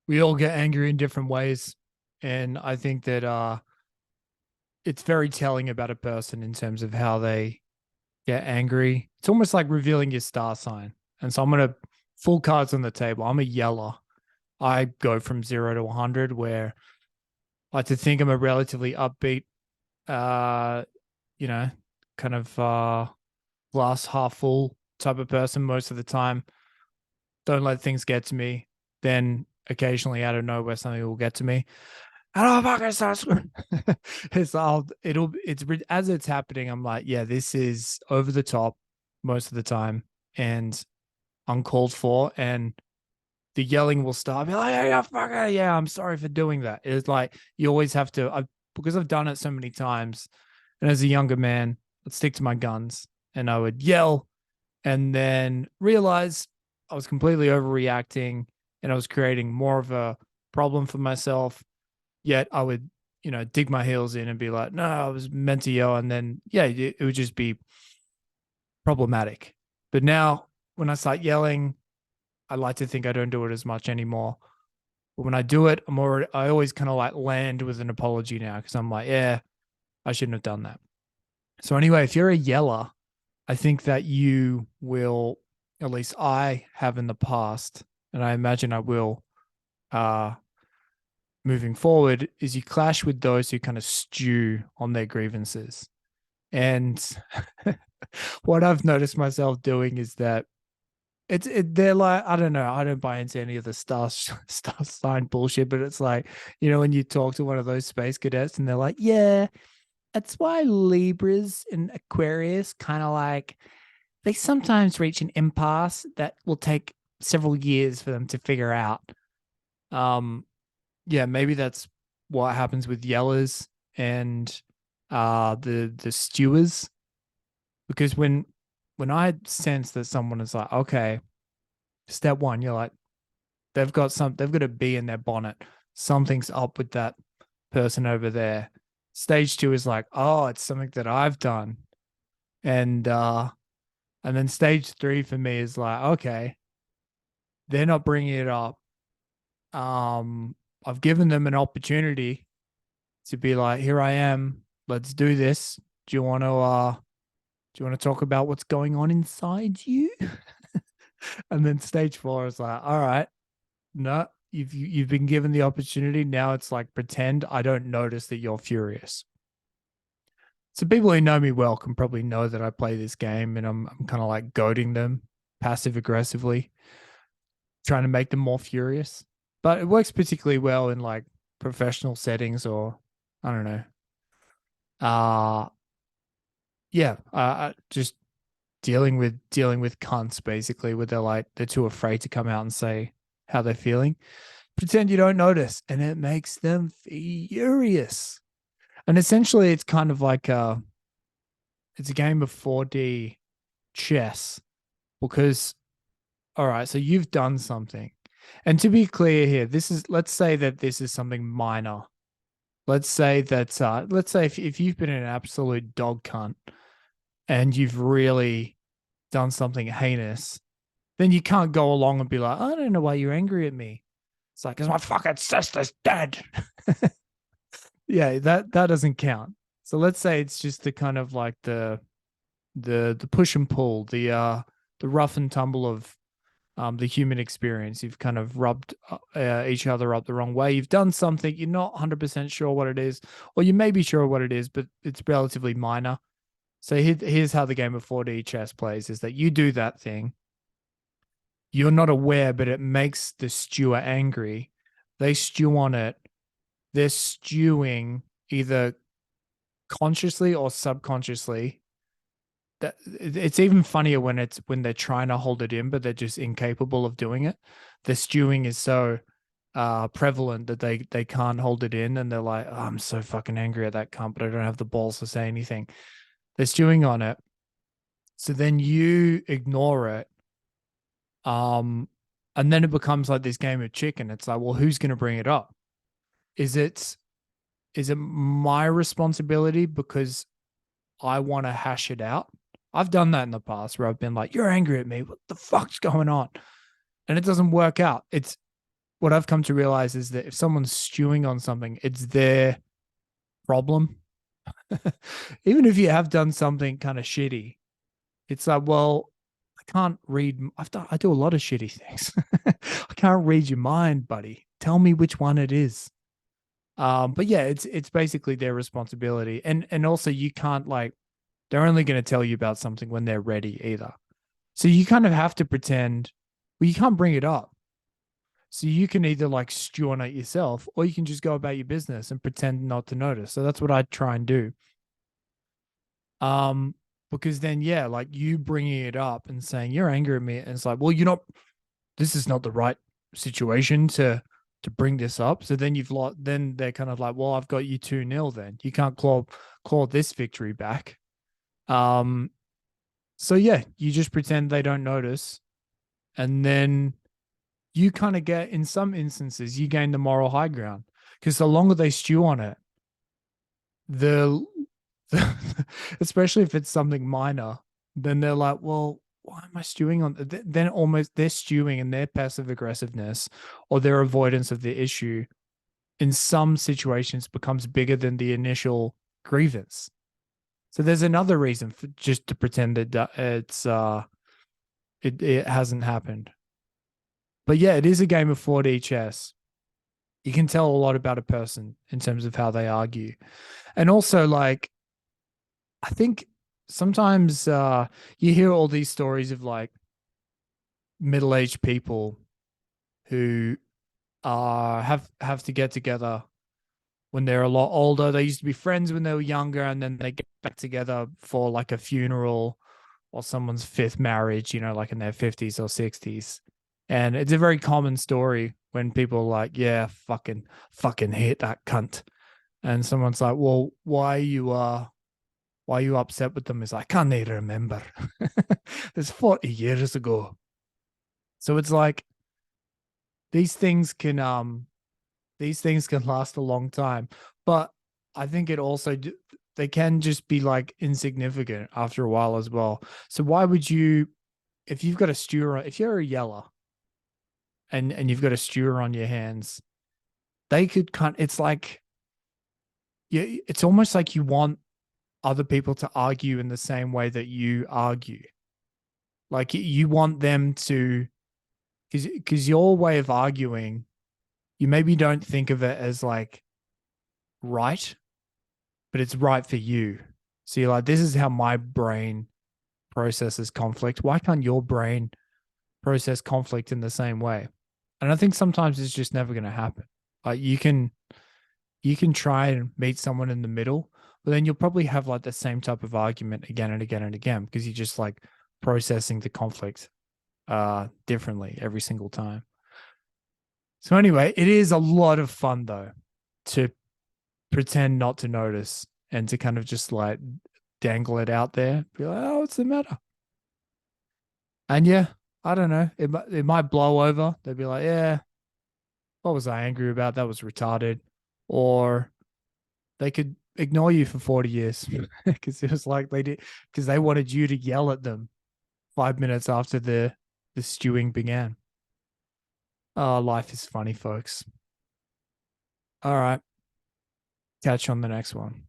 We all get angry in different ways. And I think that it's very telling about a person in terms of how they get angry. It's almost like revealing your star sign. And so I'm going to full cards on the table. I'm a yeller. I go from 0 to 100, where I like to think I'm a relatively upbeat, uh, you know, kind of glass half full type of person most of the time. Don't let things get to me. Then occasionally out of nowhere, something will get to me. And oh fucking start screaming. As it's happening, I'm like, yeah, this is over the top most of the time and uncalled for. And the yelling will start. I'll be like, yeah, fucker, yeah, I'm sorry for doing that. It's like you always have to, because I've done it so many times. And as a younger man, I'd stick to my guns and I would yell and then realize I was completely overreacting and I was creating more of a problem for myself. Yet I would, dig my heels in and be like, no, I was meant to yell. And then, yeah, it would just be problematic. But now when I start yelling, I like to think I don't do it as much anymore. But when I do it, I always kind of like land with an apology now because I'm like, yeah, I shouldn't have done that. So anyway, if you're a yeller, I think that you will, at least I have in the past, and I imagine I will, uh, moving forward, is you clash with those who kind of stew on their grievances. And what I've noticed myself doing is that they're like, I don't know, I don't buy into any of the star sign bullshit, but it's like, when you talk to one of those space cadets and they're like, yeah, that's why Libras and Aquarius kind of like they sometimes reach an impasse that will take several years for them to figure out. Um, yeah, maybe that's what happens with yellers and the stewers. Because when I sense that someone is like, okay, step one, you're like, they've got a bee in their bonnet. Something's up with that person over there. Stage two is like, oh, it's something that I've done. And then stage three for me is like, okay, they're not bringing it up. Um, I've given them an opportunity to be like, here I am. Let's do this. Do you want to talk about what's going on inside you? And then stage four is like, all right, no, you've been given the opportunity. Now it's like pretend I don't notice that you're furious. So people who know me well can probably know that I play this game and I'm kind of like goading them passive aggressively, trying to make them more furious. But it works particularly well in like professional settings or I don't know. Uh yeah, just dealing with cunts basically, where they're too afraid to come out and say how they're feeling. Pretend you don't notice, and it makes them furious. And essentially, it's kind of like it's a game of 4D chess because all right, so you've done something. And to be clear here, let's say that this is something minor. Let's say if you've been an absolute dog cunt and you've really done something heinous, then you can't go along and be like, I don't know why you're angry at me. It's like, because my fucking sister's dead. Yeah, that doesn't count. So let's say it's just the kind of like the push and pull, the rough and tumble of the human experience. You've kind of rubbed each other up the wrong way. You've done something, you're not 100% sure what it is, or you may be sure what it is, but it's relatively minor. So here's how the game of 4D chess plays is that you do that thing. You're not aware, but it makes the stewer angry. They stew on it. They're stewing either consciously or subconsciously. It's even funnier when they're trying to hold it in, but they're just incapable of doing it. The stewing is so prevalent that they can't hold it in, and they're like, oh, I'm so fucking angry at that cunt, but I don't have the balls to say anything. They're stewing on it, so then you ignore it, um, and then it becomes like this game of chicken. It's like, well, who's going to bring it up? Is it is it my responsibility because I want to hash it out? I've done that in the past where I've been like, you're angry at me. What the fuck's going on? And it doesn't work out. what I've come to realize is that if someone's stewing on something, it's their problem. Even if you have done something kind of shitty, it's like, well, I can't read. I do a lot of shitty things. I can't read your mind, buddy. Tell me which one it is. But yeah, it's basically their responsibility, and also you can't like they're only going to tell you about something when they're ready either. So you kind of have to pretend. Well, you can't bring it up. So you can either like stew on it yourself, or you can just go about your business and pretend not to notice. So that's what I try and do. Um, because then yeah, like you bringing it up and saying you're angry at me, and it's like, well, you're not. This is not the right situation to bring this up. So then you've lost. Then they're kind of like, well, I've got you 2-0. Then you can't claw this victory back. Um, so yeah, you just pretend they don't notice, and then you kind of get in some instances you gain the moral high ground because the longer they stew on it, the, the especially if it's something minor, then they're like, well, why am I stewing on? Then almost they're stewing in their passive aggressiveness or their avoidance of the issue. In some situations, becomes bigger than the initial grievance. So there's another reason for just to pretend that it hasn't happened. But yeah, it is a game of 4D chess. You can tell a lot about a person in terms of how they argue. And also, like, I think sometimes you hear all these stories of like middle-aged people who have to get together when they're a lot older. They used to be friends when they were younger, and then they get back together for like a funeral or someone's fifth marriage, you know, like in their 50s or 60s. And it's a very common story when people are like, yeah, fucking hate that cunt. And someone's like, well, why are you upset with them? Is I can't even remember. It's 40 years ago. So it's like these things can these things can last a long time. But I think it also they can just be like insignificant after a while as well. So why would you if you've got a stewer if you're a yeller and you've got a stewer on your hands, they could kind it's like yeah, it's almost like you want other people to argue in the same way that you argue. Like you want them to because your way of arguing, you maybe don't think of it as like right, but it's right for you. So you're like, this is how my brain processes conflict. Why can't your brain process conflict in the same way? And I think sometimes it's just never going to happen. Like you can try and meet someone in the middle, but then you'll probably have like the same type of argument again and again and again because you're just like processing the conflict differently every single time. So anyway, it is a lot of fun though to pretend not to notice and to kind of just like dangle it out there, be like, oh, what's the matter? And yeah, I don't know. It might blow over. They'd be like, yeah, what was I angry about? That was retarded. Or they could ignore you for 40 years because it was like they did because they wanted you to yell at them 5 minutes after the stewing began. Oh, life is funny, folks. All right. Catch you on the next one.